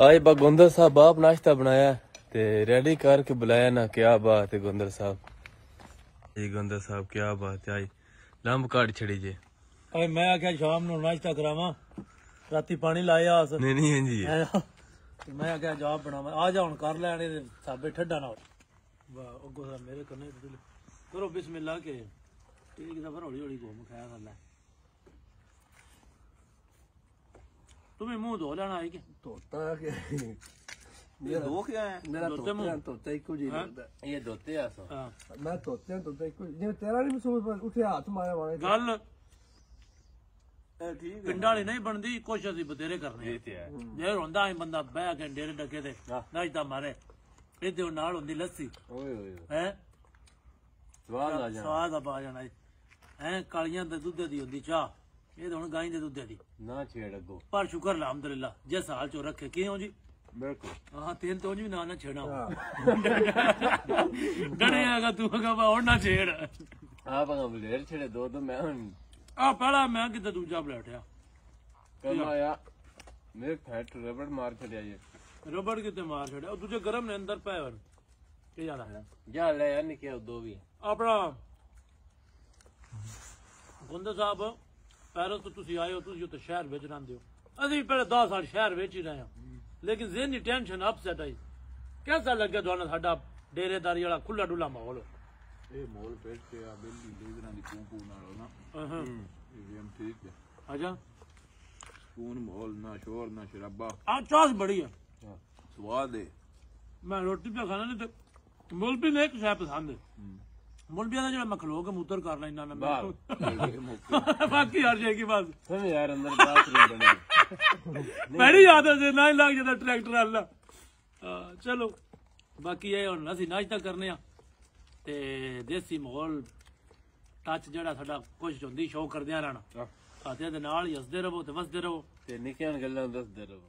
आज गोंदर साहब आप नाश्ता बनाया ते रेडी करके बुलाया ना। क्या बात है गोंदर साहब जी, गोंदर साहब क्या बात है। आज लंब काट छड़ी जे। मैं आख्या शाम नु नाश्ता करावा, राती पानी लाया अस नहीं नहीं जी मैं आख्या जा बनावा, आ जा हुन कर लैने साबे ठड्डा ना वाह अगो मेरे कन्ने करो बिस्मिल्लाह के एक दफा हौली हौली घूम खाया कर ले। तुम्हें मुंह धो लेना है कि धोता के धो क्या है? मेरा धोते एको जी लगदा ये धोते आसो मैं धोते एको जिवें तेरा नहीं महसूस उठे हाथ मारे वाले गल पिंडा वाली नहीं बनती, कुछ असि बतेरे करने जे होंदा है बंदा बह के डेरे डके ते नाश्ता मारे इते नाल होंदी लस्सी है स्वाद आ जाना है कालियां दे दुद्धे दी होंदी चाह, ये तो हुण गाई दे दुद्धे दी ना छेड़ अगो। पर शुक्र अल्हम्दुलिल्लाह जिस हाल चो रखे क्यों जी बिल्कुल हाँ तेन तो जी ना छेड़ा डरे आगा तू आगा और ना छेड़ आप बलेर छेड़े दो तो मैं आ पहला मैं किते दूजा बलैठया कल आया मेरे फैट रबड़ मार छड़िया ये रबड़ किते मार छड़िया दूजे गरम ने अंदर पे वन के जाना है जा ले यार निके दो भी अपना गोंदे साहब पैरों तो तुसी आए हो, तुसी तो शहर विच रहिंदे हो, असीं पहले 10 साल शहर विच ही रहे हैं, लेकिन ज़हनी टेंशन अपसेट आई। कैसा लग्या तुहानू साडा डेरेदारी वाला खुला डुला माहौल? ਇਹ ਮੋਲ ਪੇਟ ਤੇ ਆ ਬੇਲੀ ਲੇਗਰਾਂ ਦੀ ਕੂਕੂ ਨਾਲ ਨਾ ਇਹ ਵੀ ਠੀਕ ਹੈ। अच्छा ਸਕੂਨ ਮਾਹੌਲ ਨਾ ਸ਼ੋਰ ਨਾ ਸ਼ਰਾਬਾ आ चास बड़ी है। ਸਵਾਦ ਹੈ। मैं रोटी पे खाना नहीं तो मुलबी ने एक शय पसंद है, मुलबिया का जो मैं खलो के मूतर कर लेना ना बाकी हर जाएगी बस तुम यार अंदर बाथरूम बने मेरी आदत है ना ही लग जाता ट्रैक्टर वाला। चलो बाकी ये हुण असीं नाश्ता करने आ ते देसी माहौल टच जेड़ा साडा कोशिश हुंदी शो करदे रहना ते नाल ही हसदे रहो ते वसदे रहो ते निक्कियां गल्लां दसदे रहो।